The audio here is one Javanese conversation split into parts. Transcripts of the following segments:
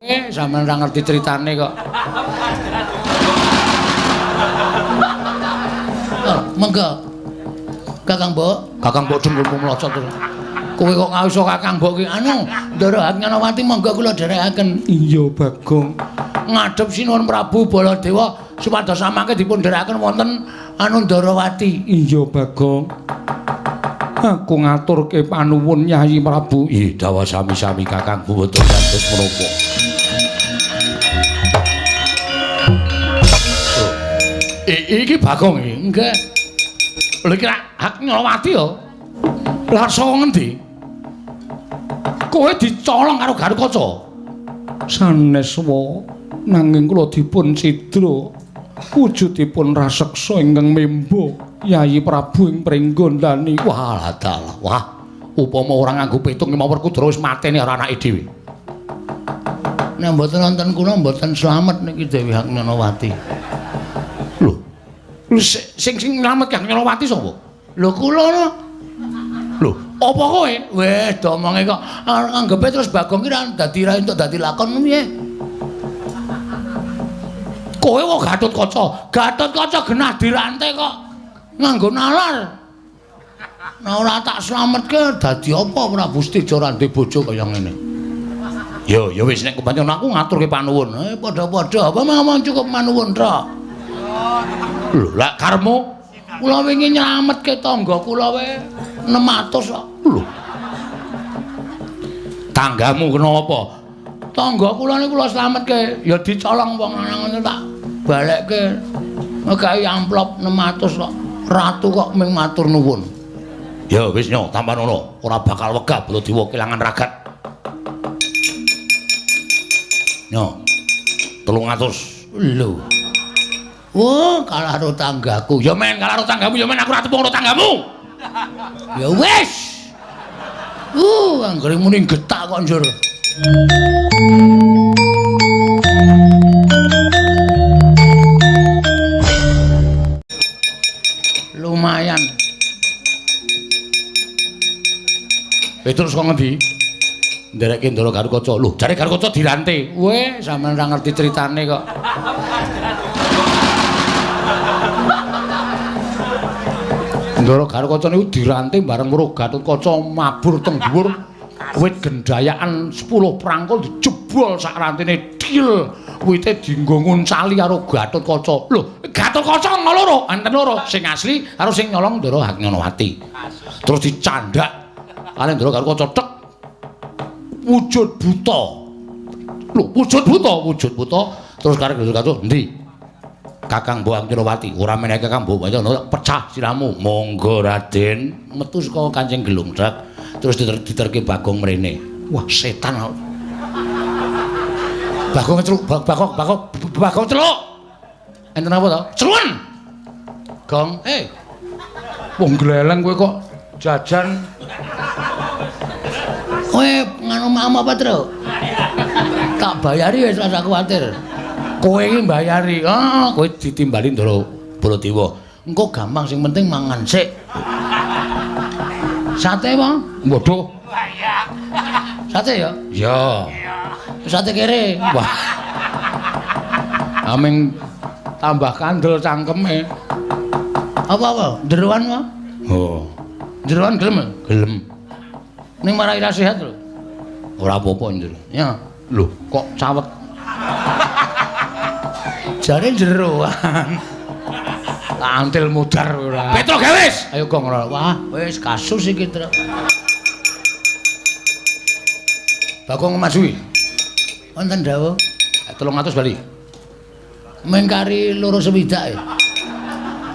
Sampeyan ora ngerti critane kok. Oh, monggo. Kakang Mbok, Kakang Mbok dengkulmu mlocot terus. Kowe kok ngawisa Kakang Mbok ki anu, Ndara Haknyanawati monggo kula dherekaken. Iya, Bagong. Ngadhep sinuwun Prabu Baladewa supados samangke dipun dherekaken wonten anu Ndarawati. Iya, Bagong. Aku ngaturke panuwun Nyai Prabu. Ih, dawa sami-sami Kakang boten dados menapa. Iki Bagong iki. Nggih. Lha iki Haknyanawati ya. Lah saka ngendi? Kowe dicolong karo Garukaca. Sanes wa nanging kula dipun cidra. Wujudipun raseksa ingkang membo Yai Prabu ing pringgondani. Wah, dalah. Wah, upama ora nganggo pitung mawon Kudra wis mateni karo anake dhewe. Nek mboten wonten kula mboten slamet niki Dewi Haknyanawati. Lho. Sing nyelametke Haknyanawati sapa? Lho kula no. Lho, apa kowe? Wis do omonge kok anggepe terus Bagong ki ra dadi ra entuk dadi lakon piye? Kowe kok Gatotkaca? Gatotkaca genah diranté kok nganggo nalar. Nah ora tak slametke dadi apa Prabu Stijo ra ndek bojo kaya ngene. Ya wis nek kepancen aku ngaturke panuwun. Padha-padha apa ngomong cukup manuwun tok. Lho, lak karmu kula wingi nyelametke tangga kula wae 600 kok. Lho. Tanggamu kenapa? Tangga kula niku kula slametke ya dicolong wong lanang tak balekke. Megahi amplop 600 kok. Ratu kok ming matur nuwun. Ya wis nyo, tampan ngono. Ora bakal wegah Baladewa kelangan ragat. Nyo. 300. Lho. Oh, kalah karo tanggaku. Ya men kalah karo tanggamu, ya men aku ora tepung karo tanggamu. Ya wis. Anggere muni getak kok njur. Lumayan. Terus kok ngendi? Ndereke Ndara Garukaca. Lho, jare Garukaca diranté. Weh, sampeyan ora ngerti critane kok. Ndara Garukaca niku diranté bareng karo Gatotkaca mabur teng dhuwur wit gendayaan 10 prangkul dijebol sak rantene dil. Wite dienggo nguncali karo Gatotkaca. Lho, Gatotkaca loro, enten loro, sing asli karo sing nyolong Ndara Haknyanawati. Terus dicandak karo Ndara Garukaca tek wujud buta. Lho, wujud buta. Terus karo Garukaca, "Endi? Kakang Mbok Haknyanawati, ora meneh Kakang Mbok Haknyanawati, pecah siramu." "Monggo Raden." Metu saka Kancing Gelungdak, terus diterke Bagong mrene. Wah, setan. Bagong celuk, Bagong celuk. Enten apa to? Celuwen. Gong, wong gleleng kowe kok jajan. Kowe nganu apa, Tru? Tak bayari wis ora kuwatir. Kowe iki mbayari. Kowe ditimbali Ndara Baladewa. Engko gampang sing penting mangan sik. Sate apa? Waduh. Sate ya? Ya. Sate kere. Wah. Aming tambah kandel cangkeme. Apa? Jeroan apa? Oh. Jeroan gelem? Gelem. Ning marai ra sehat lho. Ora apa-apa njur. Ya. Lho, kok cawet. Jare jeroan. Antil mudar ora. Petro gawis. Ayo Gong ora. Wah, wis kasus iki, Tru. Bagong maju. Wonten dawuh. 300 bali. Mengkari loro sewidak.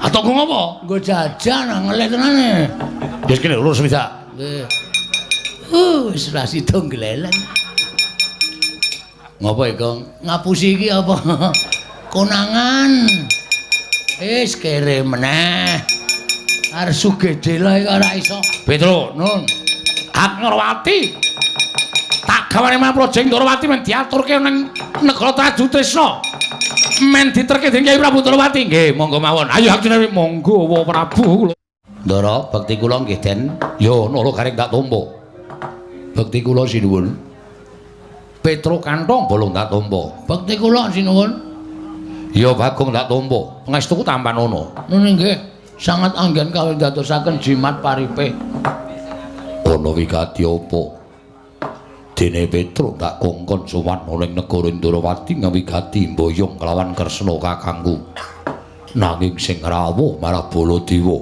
Atau nggo ngopo? Nggo jajan ngelih tenane. Wis kene loro sewidak. Nggih. Wis ra sida gleleng. Ngopo iki, Gong? Ngapusi iki apa? Konangan. Wis kere meneh. Arep sugede lho iki ora iso. Petro, nun. Haknyanawati. Tak gawane Maprajeng Ndarawati men diaturke ning negara Trajutresna. Men diterke dening Kyai Prabu Ndarawati. Nggih, monggo mawon. Ayo Haknyanawati monggo Prabu. Ndara, bekti kula nggih Den. Ya nala garing tak tampa. Bekti kula sinuwun. Petruk kantong bolong tak tampa. Bekti kula sinuwun. Ya Bagong tak tampa. Pangestuku tampan ono. Nggih, sangat anggen kawin dadosaken jimat paripe. Ana wigati apa? Dene Petruk tak kongkon sowan ning negara Indrawati ngwigati mboyong kelawan Kresna kakangku. Nanging sing rawuh marang Baladewa.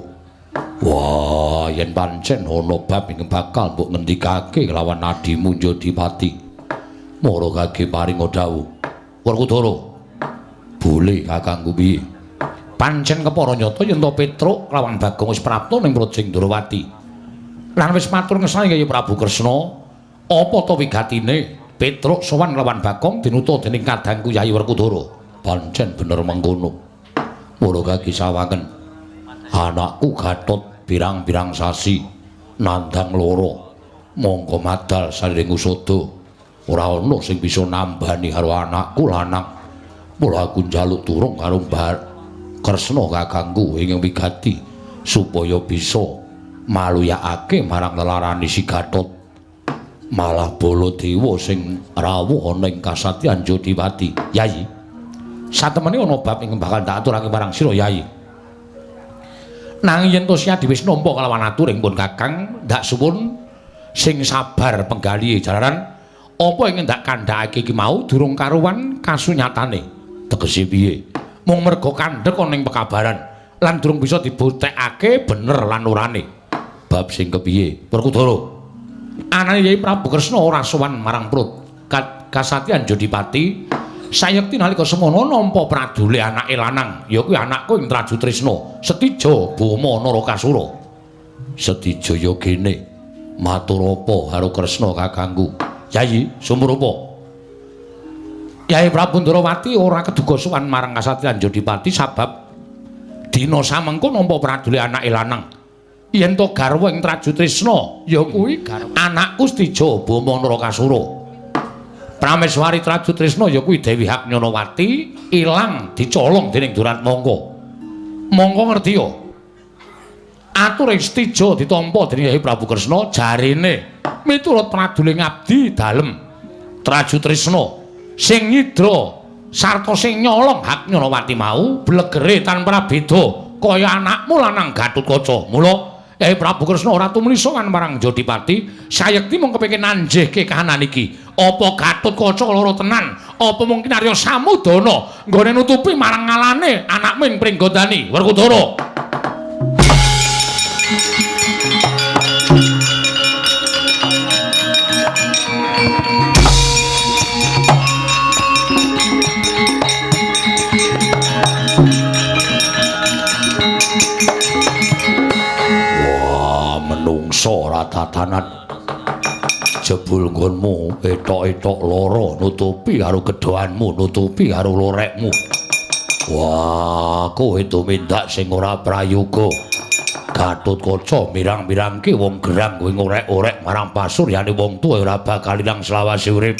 Wah, yen pancen ana bab ing bakal mbok ngendikake lawan adimu Jodipati. Mara kage paring dawuh. Werkudara. Boleh kakangku piye? Pancen kepara nyata yen to Petruk lawan Bagong wis prapta ning Projing Ndrawati. Lan wis matur ngesani kaya Prabu Kresna. Apa to wigatine Petruk sowan lawan Bagong dinuta dening kadangku Yayi Werkudara? Pancen bener mengkono. Mula kaki sawangen anakku Gatot pirang-pirang sasi nandhang loro mongko madal saliring usada ora ana sing bisa nambani karo anakku lanang. Mula aku njaluk turung karo Mbah Kresna kakangku ing wigati supaya bisa maluyakake marang lelarane si Gatot. Malah Baladewa sing rawuh ana ing kasatyan Jodipati. Yayi, satemene ana bab ing bakal tak aturake marang sira Yayi. Nanging yen to Siadi wis nampa kalawan aturing pun Kakang, ndak suwun sing sabar penggali jalaran apa ing ndak kandhakake iki mau durung karuwan kasunyatane. Tegese piye? Mung merga kandhek ana ing pekabaran lan durung bisa dibuktekake bener lan urane. Bab sing kepiye? Werkudara. Anane Yayi Prabu Kresna ora sowan marang Prut Kasatyan Jodipati. Sayekti nalika semono nampa pradule anake lanang, ya kuwi anakku ing Traju Trisna, Setija Boma Narakasura. Setija ya gene. Matur apa karo Kresna kakangku? Yayi, sumur apa? Yayi Prabu Ndrawati ora keduga sowan marang Kasatyan Jodipati sabab dina samengko nampa pradule anake lanang. Yen to garwa ing Traju Trisna, ya kuwi anakku Setija Boma Narakasura. Prameswari Traju Trisna ya kuwi Dewi Haknyanawati ilang dicolong dening Duratmangka. Mongko ngerti ya. Atur ing Setija ditampa dening Yayi Prabu Kresna jarene miturut pradule ngabdi dalem Traju Trisna sing nyidra sarta sing nyolong Haknyanawati mau blegere tanpa beda kaya anakmu lanang Gatotkaca. Mula Yayi Prabu Kresna ora tumuli sowan marang Jodipati, sayekti mung kepengin nanjihke kahanan iki. Apa Gatotkaca lara tenan? Apa mungkin Arya Samudana nggone nutupi marang ngalane anakmu ing Pringgondani? Werkudara. Ora tatanan jebul nggonmu etok-etok lara nutupi karo gedhoanmu, nutupi karo lorekmu. Wah, kowe tumindak sing ora prayoga. Gatotkaca mirang-mirangke wong gerang kowe ngorek-orek marang pasuryane wong tuwa ora bakal ilang selawase urip.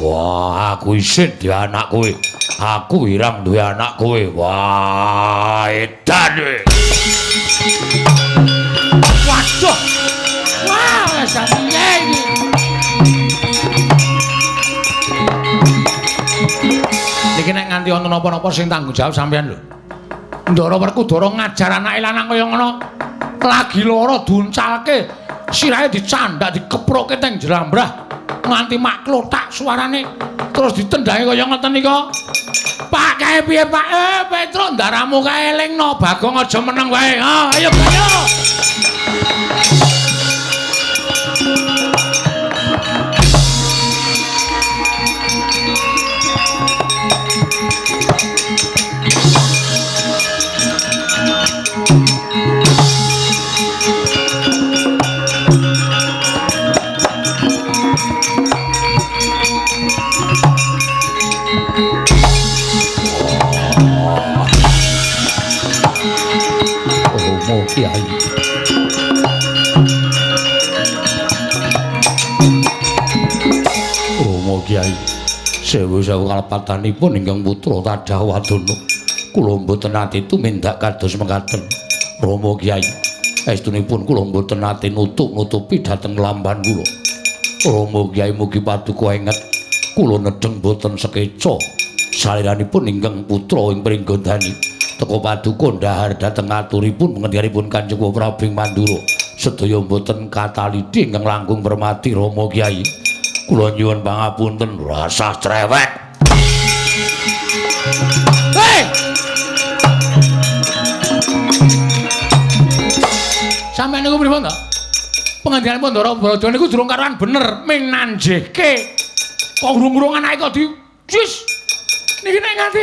Wah, aku isin duwe anak kowe. Aku irang duwe anak kowe. Wah, edan kowe. Waduh. Wah, sampeyan iki. Niki nek nganti wonten napa-napa sing tanggung jawab sampeyan lho. Ndara Werkudara ngajar anake lanang kaya ngono. Lagi lara duncalke, sirahe dicandak dikeproke teng jlambrah nganti maklotak suarane terus ditendhangi kaya ngoten nika. Pak kae piye Pak? Petruk ndaramu kae elingno, Bagong aja meneng wae. Ayo ayo. Kiai. Romo Kiai, sewu-sewu kalepatanipun ingkang putra Tadhaw Wadana. Kula mboten nate tumindak kados mekaten. Romo Kiai, estunipun kula mboten nate nutup-nutupi dhateng lamban kula. Rama Kyai mugi paduka enget kula nedheng boten sekeca saliranipun ingkang putra ing Pringgondani teka paduka ndahar dhateng aturipun pengendhanipun Kanjeng Prabu Mandura sedaya boten katalidhi ingkang langkung permati Rama Kyai kula nyuwun pangapunten rasah crewek. Hei! Sampeyan niku pripun to? Pengandian Pandara Balaja niku durung karuan bener ming nanjehke. Kok urung-urung anake kok di wis niki nek nganti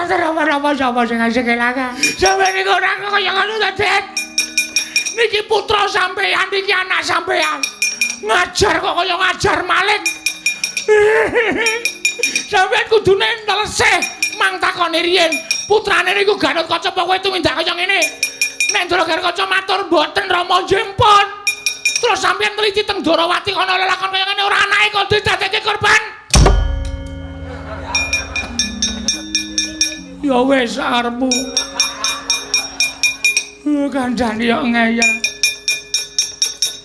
apa sapa sing ngeselaka. Sampeyan niku ora kaya ngono ta, Det? Niki putra sampeyan niki anak sampeyan. Ngajar kok kaya ngajar maling. Sampeyan kudune nelesih mang takone riyen putrane niku Gatotkaca apa kowe tumindak kaya ngene. Nek Ndara Gatotkaca matur mboten Rama njempon. Terus sampeyan teliti teng Darawati ana lelakon kaya ngene ora anake kok didadekke korban. Ya wis arepmu. Kandhane yo ngeyel.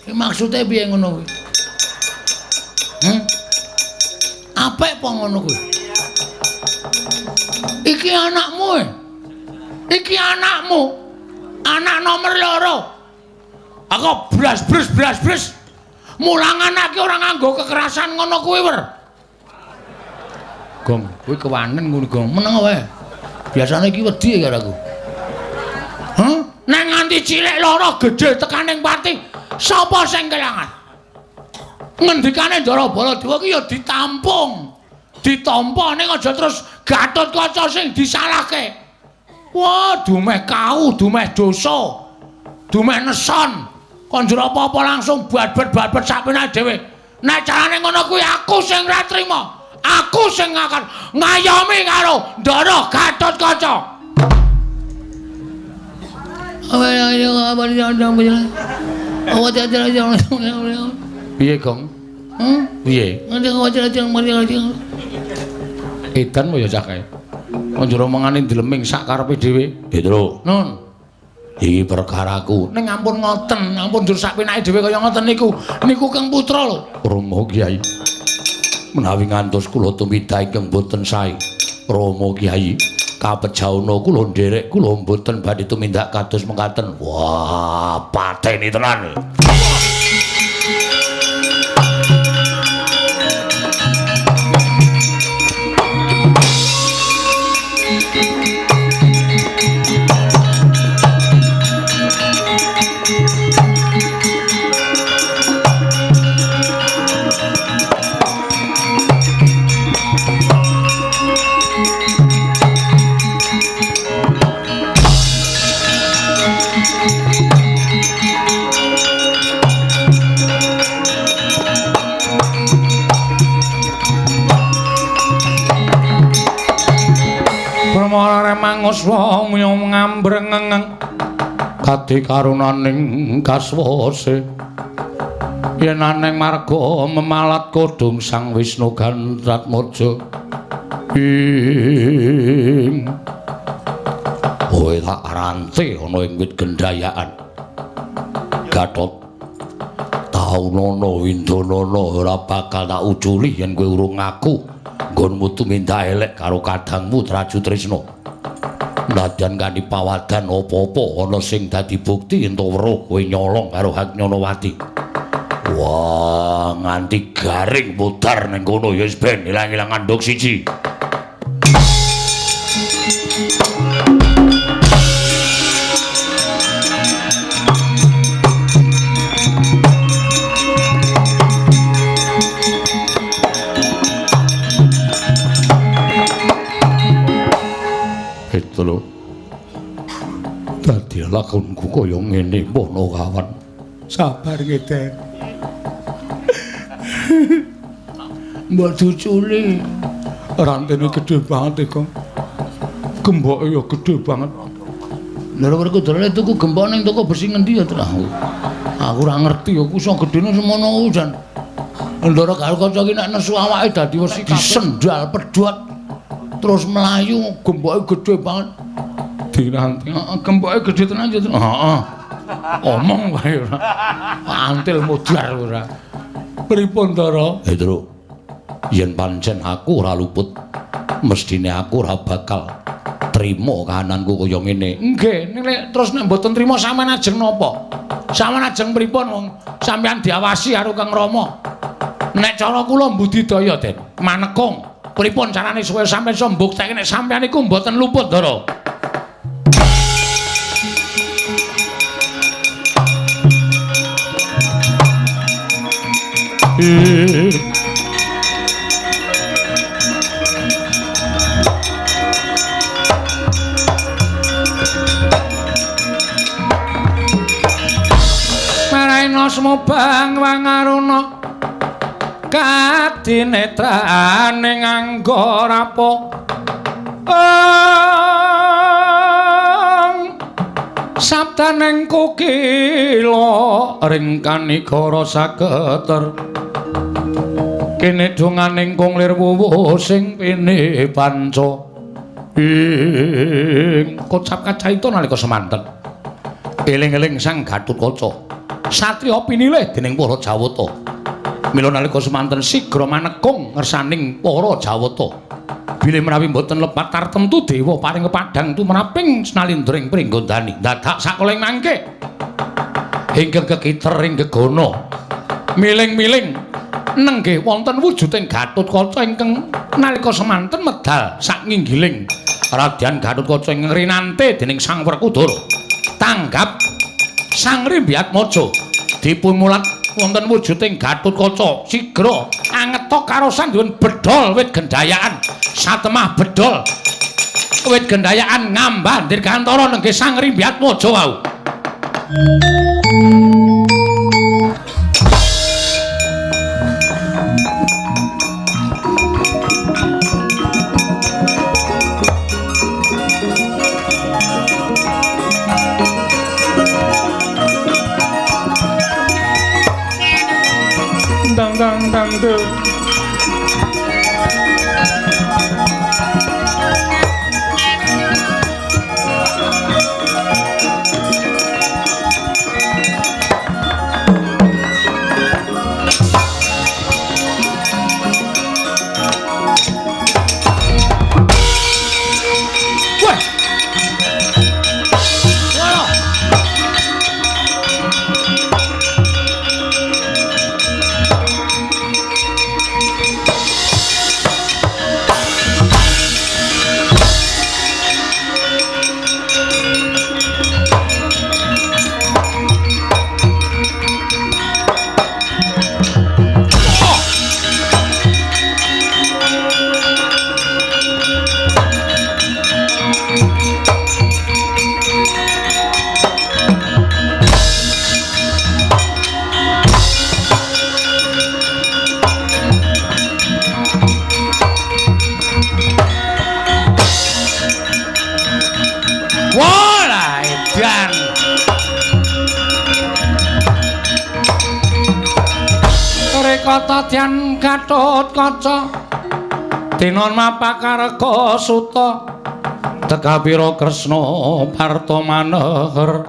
Ki maksude piye ngono kuwi? Apik apa ngono kuwi? Iki anakmu. Iki anakmu. Anak nomor 2. Aku blas. Mulang anake ora nganggo kekerasan ngono kuwi, Wer. Gong, kuwi kewanen ngono, Gong. Meneng wae. Biasane iki wedi karo aku. Nek nganti cilik lara gedhe tekaning pati, sapa sing kelangan? Ngendikane Ndara Baladewa ki ya ditampung. Ditampa ning aja terus Gatotkaca sing disalahke. Wah, dumeh kau, dumeh dosa. Dumeh neson. Kon njur apa-apa langsung babet-babet sapene dhewe. Nek carane ngono kuwi aku sing ra trima. Aku sing akan ngayomi karo Ndara Gatotkaca. Piye, Gong? Piye? Edan mo ya cah kae. Njero mangane dileming sak karepe dhewe. Petro. Nun. Iki perkaraku. Ning ampun ngoten, ampun njur sak penake dhewe kaya ngoten niku. Niku Kang Putra lho. Rama Kyai. Menawi ngantos kula tumindak ingkang boten sae. Rama Kyai. Kapejauna kula nderek kula mboten badhe tumindak kados mekaten. Wah, pateni tenan. Manguswa nyong ngambrengeng kadi karunaning kaswase yen aneng marga memalat kodhong Sang Wisnu Gantratmaja ing kowe tak rante ana ing wit gendayaan Gatot taunana windanana ora bakal tak uculi yen kowe urung ngaku nggonmu tumindak elek karo kadangmu Traju Trisna. Nadyan kanthi pawadan apa-apa ana sing dadi bukti ento weruh kowe nyolong karo Hagnyanawati. Wah, nganti garing pudar ning kono ya wis ben ilang-ilang andhok siji. Itu lho. Dadi lakonku kaya ngene mono kawan. Sabar ngeten. Mbok duculi. Rantene gedhe banget kok. Gemboke ya gedhe banget. Lha kok dolane tuku gembok ning toko besi ngendi ya, Tru? Aku ora ngerti ya ku iso gedene semono ku jan. Ndara Gatotkaca ki nek nesu awake dadi wesi disendal pedhot. Terus melayu gemboke gedhe banget. Diranting, gemboke gedhe tenan ya, Tru. Heeh. Omong wae ora. Antil mudhar ora. Pripun Ndara? Tru. Yen pancen aku ora luput, mestine aku ora bakal trima kahananku kaya ngene. Nggih, nek terus nek mboten trima sampean ajeng napa? Sampeyan ajeng pripun wong sampeyan diawasi karo Kang Rama. Nek cara kula budidaya, Den, manekung. Pripun carane supaya sampeyan iso mbuktekake nek sampeyan iku mboten luput, Ndara? Maraina semubang wangaruna kadinetrane nganggo rapo sabdaning kukila ring kanigara saketer kene donganing kunglir wuwuh sing pene panca ing kocap kacaita nalika semanten eling-eling Sang Gatotkaca satriya pinilih dening para Jawata mila nalika semanten sigra manekung ngersaning para Jawata bilih menawi mboten lepat tartemtu dewa paring kepadhang tumraping snalindring pringgondani dadak sakoling mangke ingkang kekiter ing gegana miling-miling nenggih wonten wujuding Gatotkaca ingkang nalika semanten medal sak nginggiling radyan Gatotkaca ing rinante dening Sang Werkudara tanggap Sang Rimbyatmaja dipunmulat wonten wujuding Gatotkaca sigra angetok karo sandhuwun bedhol wit gendayaan satemah bedhol wit gendayaan ngambandir kantara nenggih Sang Rimbyatmaja wau. Dang dang dang do. Katadyan Gatotkaca dinon mapakarga suta tegapira Kresna Partomaneher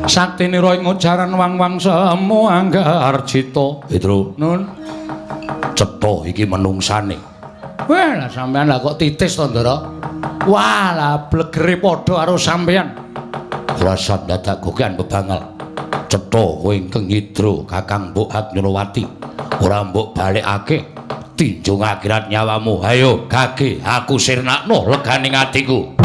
saktinira ing ujaran wang-wang semu anggarjita Tru nun cetha iki menungsane wah lah sampean lah kok titis to Ndara wah lah blegere padha karo sampean rasa dadak gokean bebangal cetha kowe ingkang nyidra Kakang Mbok Agnanawati ora mbok balekake tinjung akhirat nyawamu hayo gage aku sirnakno leganing atiku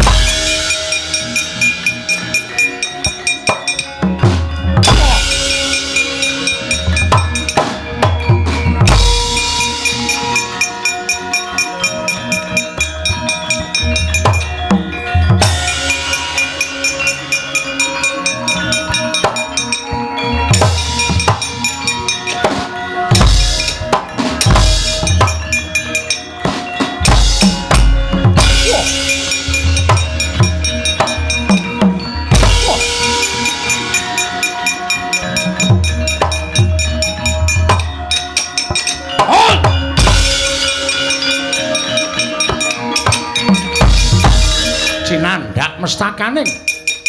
mestakaning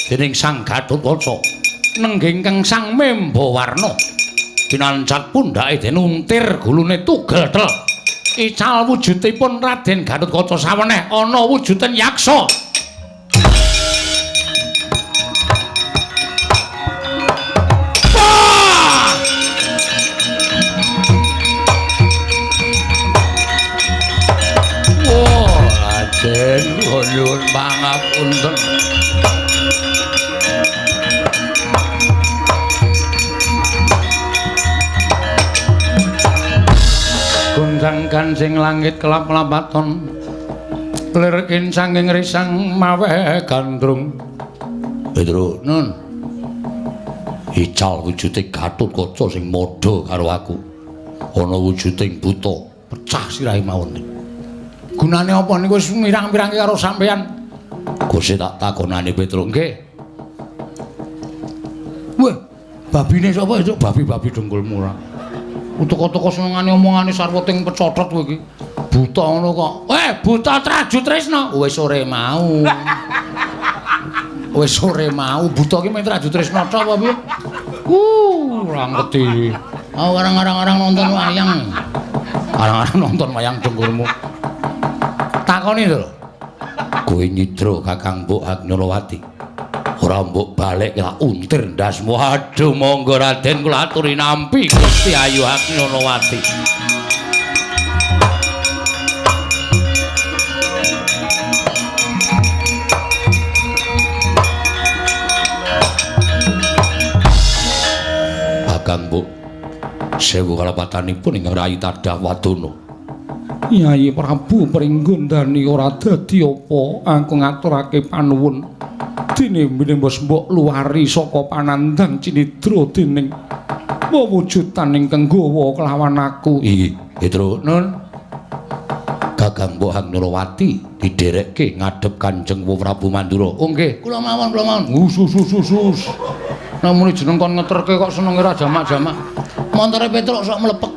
dening Sang Gatotkaca nengging kang Sang Membawarna Dinancat pundhake den untir gulune tugel del. Ical wujudipun Raden Gatotkaca saweneh ana wujuding yaksa. Raden nyuwun pangapunten. Gunjang kancing langit kelap-lapaton lirkin sanging risang mawe gandrung. Pedro nun ical wujude Gatotkaca sing madha karo aku ana wujuding buta pecah sirahe mawon. Gunane apa niku wis mirang-mirangke karo sampeyan? Gusti tak takonane Petro nggih. Wah, babine sapa itu? Babi-babi dengkulmu ora. Utuk-utuk senengane omongane sarwoting pecotot kowe iki. Buta ngono kok. Buta Traju Tresna. Wis sore mau. Wis sore mau buta ki men Traju Tresna apa piye? Ora ngerti. Orang-orang nonton wayang. Orang-orang nonton wayang dengkulmu. Takoni to lho. Kowe nyidra Kakang Mbok Agnyanawati. Ora mbok balik tak untir ndasmu. Aduh monggo Raden kula aturi nampi Gusti Ayu Agnyanawati. Kakang Mbok sewu kalapatanipun ing Rayi Tadah Wadana. Nyai Prabu Pringgondani ora dadi apa aku ngaturake panuwun dene mbos mbok luari saka panandang cinidra dening wewujudan ingkang gawa kelawan aku. Iki, Petro Nun. Kakang Mbok Agnyanawati didherekke ngadhep Kanjeng Prabu Mandura. Oh nggih, kula mawon, kula mawon. Sus. Namune jeneng kon ngeterke kok senenge ra jamak-jamak. Montore Petruk sok mlepek.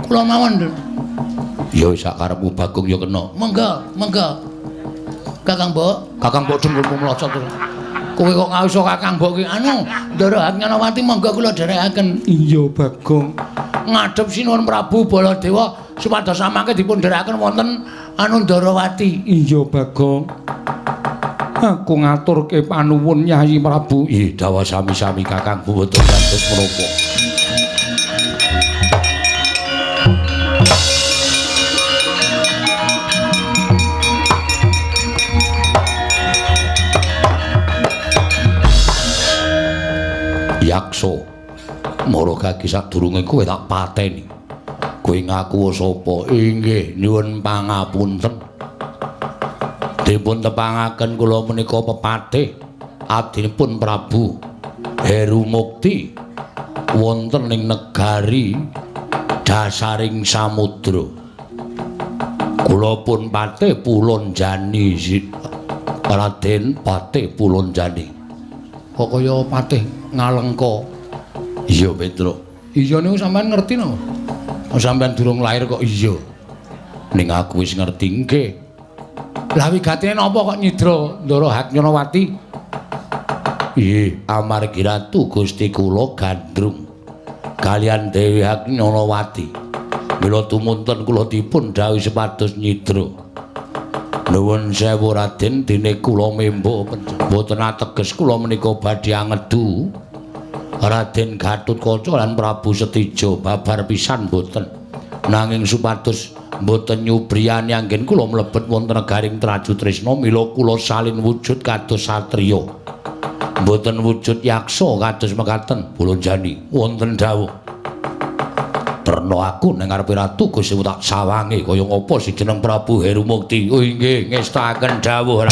Kula mawon, Dun. Ya sak karepmu Bagong ya kena. Monggo. Kakang Mbok dengkulmu mlocot terus. Kowe kok ngawisa Kakang Mbok ki anu, Ndara Agnyanawati monggo kula dherekaken. Iya, Bagong. Ngadhep sinuwun Prabu Baladewa supados samangke dipun dherekaken wonten anu Ndarawati. Iya, Bagong. Aku ngaturke panuwun Nyai Prabu. Ih, dawa sami-sami Kakang mboten gantos menapa. Yaksa mara kaki sadurunge kowe tak pateni. Kowe ngaku sapa? Inggih nyuwun pangapunten. Dipun tepangaken kula menika pepatih abdinipun Prabu Heru Mukti wonten ing negari dasaring samudra. Kula pun patih Pulanjani Raden Patih Pulanjani. Kok kaya patih Ngalengka. Iya, Petro. Iya niku sampean ngerti napa? Sampean durung lair kok iya. Ning aku wis ngerti nggih. Lah wigatine napa kok nyidra Ndara Agnyanawati? Iye, amargi ratu Gusti kula gandrung kaliyan Dewi Agnyanawati. Mila tumunten kula dipun dhawuhi sepados nyidra. Nuwun sewu Raden, dene kula membo mboten ateges kula menika badhe angedu Raden Gatotkaca lan Prabu Setija babar pisan mboten. Nanging supados mboten nyubriyani anggen kula mlebet wonten negaring Traju Tresna mila kula salin wujud kados satriya. Mboten wujud yaksa kados mekaten Pulanjani. Wonten dawuh Terno aku ning ngarepe ratu Gusti tak sawange kaya ngapa si jeneng Prabu Heru Mukti. Oh nggih, ngestaken dawuh.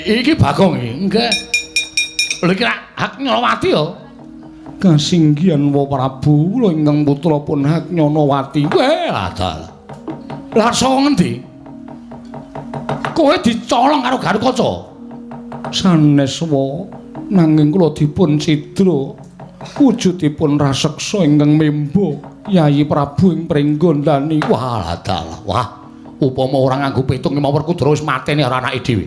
Iki Bagong iki. Nggih. Lha iki hak Nyolowati ya. Kasinggihan wa Prabu kula ingkang putra pun hak Nyolowati. Weh, adal. Lah saka ngendi? Kowe dicolong karo Garukaca. Sanes wa nanging kula dipun cidra wujudipun raseksa ingkang membo Yayi Prabu ing pringgondani. Wah, adal. Wah, upama ora nganggo pitung mawar Kudra wis mateni karo anake dhewe.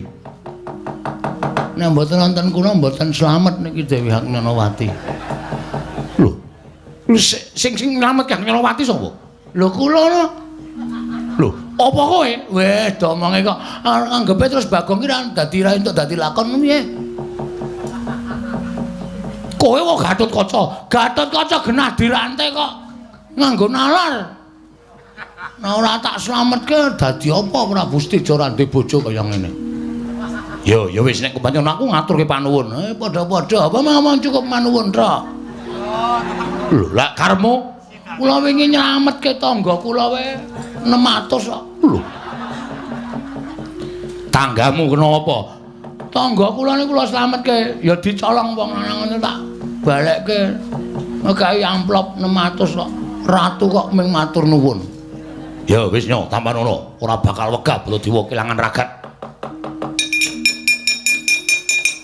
Nek mboten wonten kula mboten slamet niki Dewi Hak Nyolowati. Lho. Sing nyelamet Hak Nyolowati sapa? Lho kula no. Lho, apa kowe? Wis domonge kok anggepe terus Bagong ki ra dadi ra entuk dadi lakon piye? Kowe kok Gatotkaca genah dirantai kok nganggo nalar. Nah ora tak slametke dadi apa Prabu Stijo ra ndek bojo kaya ngene. Ya wis nek kepancen aku ngaturke panuwun. Padha-padha apa ngomong cukup manuwun tok. Lho, lak karmu kula wingi nyelametke tangga kula wae 600 kok. Lho. Tanggamu kenapa? Tangga kula niku kula slametke ya dicolong wong lanang ngono tak balekke. Ngekai amplop 600 kok. Ratu kok ming matur nuwun. Ya wis nyo, tampan ngono. Ora bakal wegah Baladewa kelangan ragat.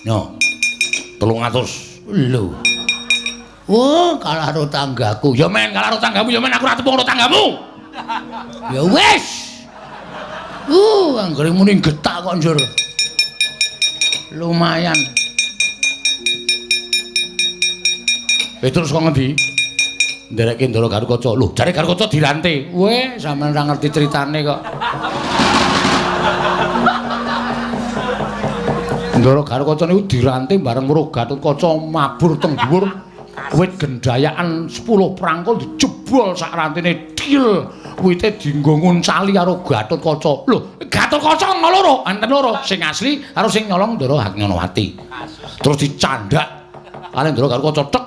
Nyo. 300. Lho. Oh, kalah karo tanggaku. Ya men kalah karo tanggamu, ya men aku ora tepung karo tanggamu. Ya wis. Anggere muni getak kok njur. Lumayan. Terus kok ngendi? Nderekke Ndara Garukaca. Lho, jare Garukaca dirantai. Weh, sampean ora ngerti critane kok. Ndara Garukaca niku dirantai bareng karo Gatotkaca mabur teng dhuwur wit gendayaan 10 prangkul dijebol sak rantene dil. Wite dienggo nguncali karo Gatotkaca. Lho, Gatotkaca loro, enten loro, sing asli karo sing nyolong Ndara Hak Nyolowati. Terus dicandak kali Ndara Garukaca tek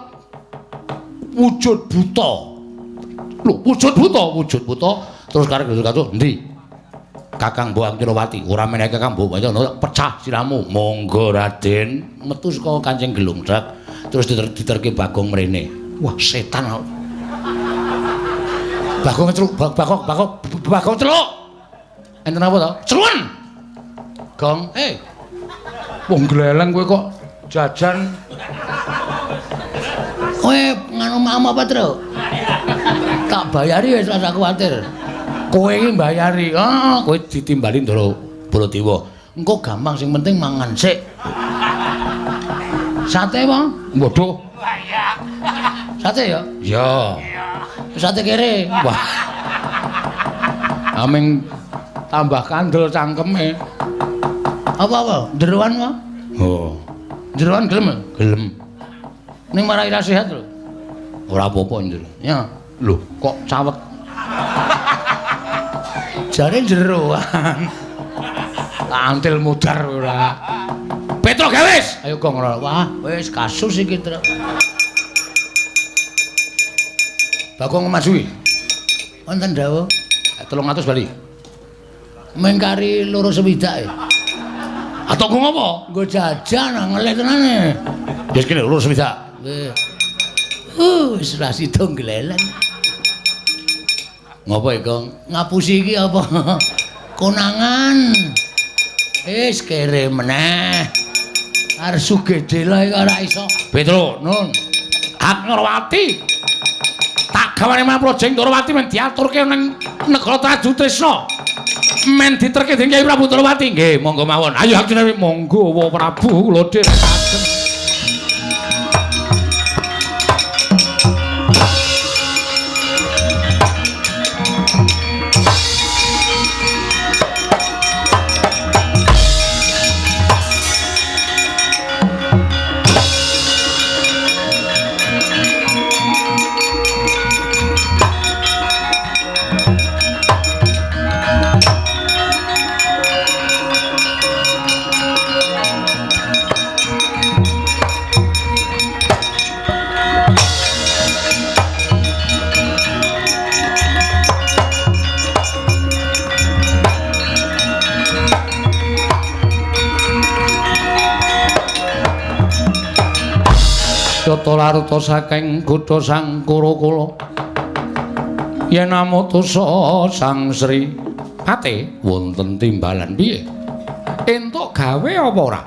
wujud buta. Lho, wujud buta. Terus karo Garukaca, "Endi? Kakang Mbok Nyolowati, ora menehi Kakang Mbok pecah siramu." "Monggo Raden." Metu saka Kancing Gelungdak, terus diterke Bagong mrene. Wah, setan. Bagong celuk, Bagong celuk. Enten apa to? Celuan. Gong, wong gleleng kowe kok jajan. Kowe nganu mam apa, Tru? Tak bayari wis ora kuwatir. Kowe iki mbayari. Kowe ditimbali Ndara Baladewa. Engko gampang sing penting mangan sik. Sate, Bang? Waduh. Sate ya? Ya. Sate kere. Wah. Aming tambah kandel cangkeme. Apa? Jeroan, Bang? Oh. Jeroan gelem? Gelem. Ning marai ra sehat lho. Ora apa-apa njur. Ya. Lho, kok cawek. Jare jeroan. Antil mudar ora. Petro gawes. Ayo Gong ora. Wah, wis kasus iki, Tru. Bagong maju. Wonten dawuh. 300 bali. Mengkari loro sewidak. Atau nggo ngopo? Nggo jajan ngelih tenane. Wis kene loro sewidak. Nggih. Wis ra sida gleleng. Ngopo iki, Gong? Ngapusi iki apa? Konangan. Wis kere meneh. Arep sugih lah iki ora iso. Petro, nun. Hak Nyolowati. Tak gawane Maprojeng Ndrawati men diaturke ning negara Traju Tresna. Men diterke dening Kyai Prabu Ndrawati. Nggih, monggo mawon. Ayo Hak Nyolowati, monggo Wa Prabu kula dherekaken. larta saking kutha Sangkurakula. Yen amutusa Sang Sri Pate wonten timbalan piye? Entuk gawe apa ora?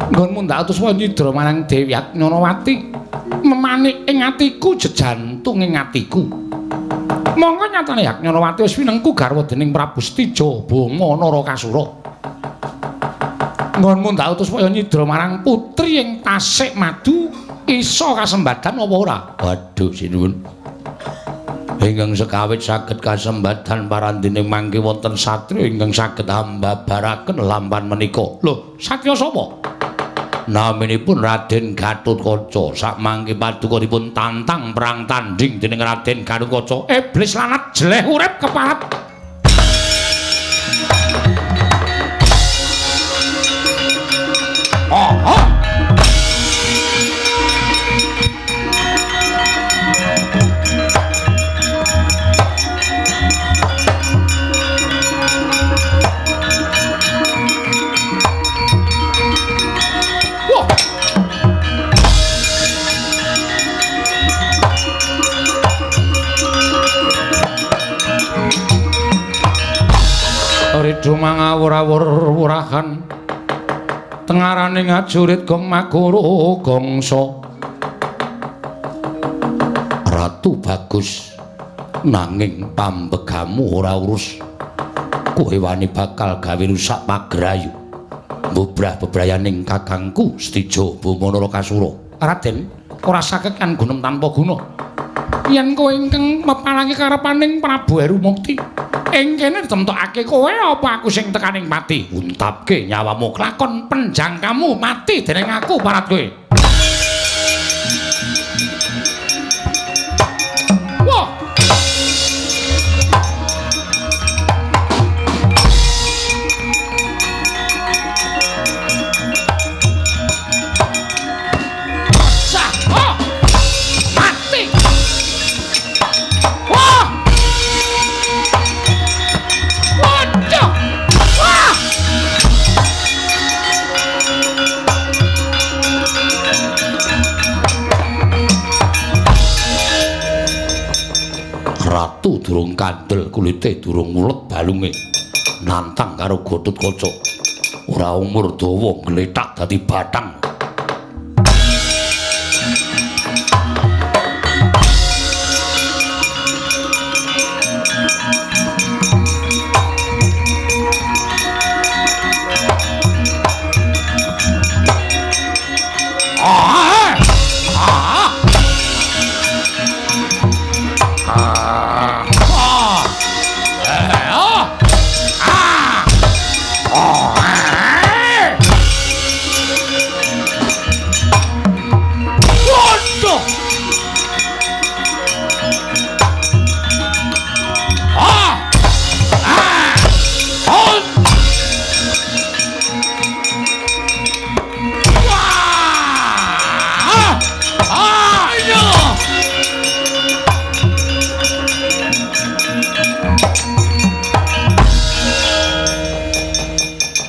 Nggonmu ndak utus nyidra marang Dewi Agnarawati. Memanik ing atiku jejantung ing atiku. Monggo nyatane Agnarawati wis winengku garwa dening Prabu Stija Bama Narakasura. Nggonmu ndak utus nyidra marang putri ing Tasik Madu isa kasembadan apa ora? Waduh sinuwun. Ingkang sekawit saged kasembadan parandining mangke wonten satriya ingkang saged ambabaraken lampan menika. Lho, satriya sapa? Naminipun Raden Gatotkaca. Sakmangke paduka dipun tantang perang tandhing dening Raden Gatotkaca. Iblis lanat jeleh urip keparat. Oh. Ridu mangawur-awur-wurahan tengarane ngajurit gong maguru gongso. Ratu bagus nanging pambegamu ora urus. Kowe wani bakal gawe rusak pagrayu mbubrah bebrayaning kakangku Stija Bama Narakasura. Raden ora saged kan gunem tanpa guna. Yen kowe ingkang mepalangi karepaning Prabu Herumukti ing kene ditemtokake kowe apa aku sing tekaning mati? Untapke nyawamu kelakon penjangkamu mati dening aku parat kowe. Wah. Ratu durung kandel kulite durung mulet balunge nantang karo Gatotkaca ora umur dawa gletak dadi bathang.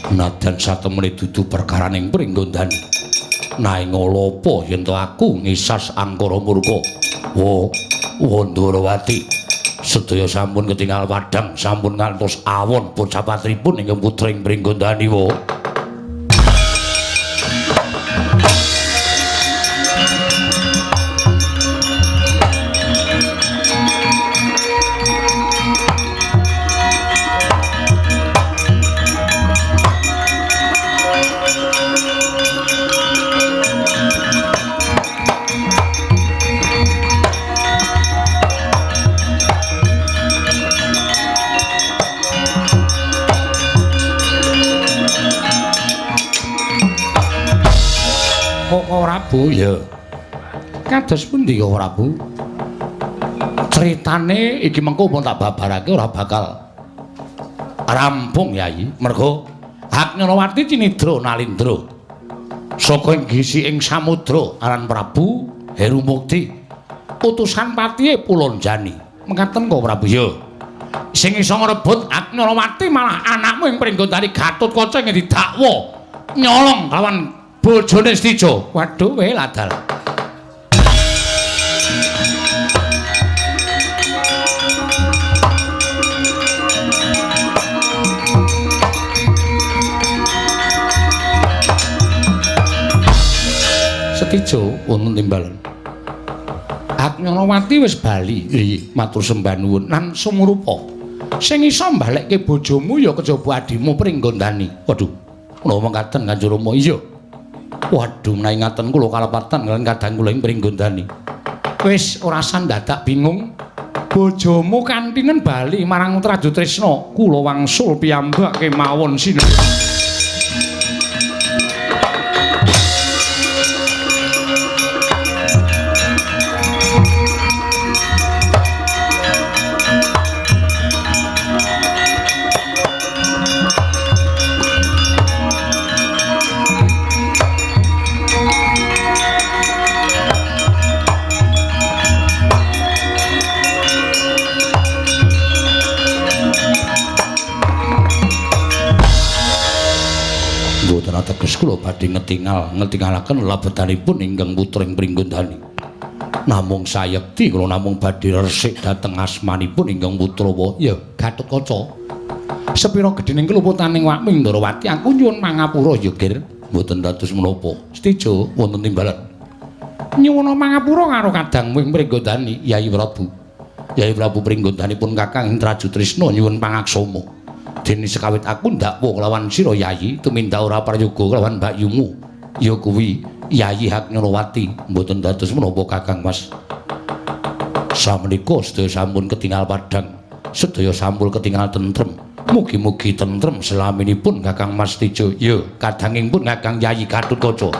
Nadan satemene dudu perkaraning pringgondani. Nanging apa yen to aku ngisas angkara murka. Wandarawati sedaya sampun ketingal padhang, sampun ngantos awon bocah patripun ingkang putring pringgondani wa. Prabu ya. Kados pundi kok Prabu? Critane iki mengko pun tak babarake ora bakal rampung Yayi. Mergo Agnarawati cinidra nalindra saka ing gisi ing samudra aran Prabu Herumukti. Utusan patihe Pulanjani. Mekaten kok Prabu ya. Sing iso ngrebut Agnarawati malah anakmu ing pringgondani Gatotkaca sing didakwa nyolong lawan bojone Stija. Waduh wae ladal. Stijo wonten timbalan. Agnyalawati wis bali. Nggih, matur sembah nuwun lan sumrupa. Sing iso mbalekke bojomu ya kejaba adimu Pringgondani. Waduh, kula mengkaten Kanjeng Rama. Iya. Waduh, menawi ngaten kula kalepatan kaliyan kadang kula ing Pringgondani. Wis ora sandadak bingung. Bojomu kantinen bali marang Traju Trisna. Kula wangsul piyambak kemawon sinau. Ateges kula badhe ngetingalaken labetanipun ingkang putring Pringgondani. Namung sayekti kula namung badhe resik dhateng asmanipun ingkang putra ya Gatotkaca. Sepira gedhening keluputaning wakming Ndarawati aku nyuwun mangapura ya Gir. Mboten dados menapa. Stijo wonten timbalan. Nyuwun mangapura karo kadangmu ing Pringgondani, Yai Prabu. Yai Prabu Pringgondani pun Kakang Indraju Trisna nyuwun pangaksama. Dene sekawit aku ndakwa kelawan sira Yayi tumindak ora prayoga kelawan mbakyumu ya kuwi Yayi Haknyalawati mboten dados menapa Kakang Mas. Samenika sedaya sampun ketingal padhang, sedaya sampun ketingal tentrem. Mugi-mugi tentrem selaminipun Kakang Mas Stijo. Ya kadanging pun Kakang Yayi Gatotkaca.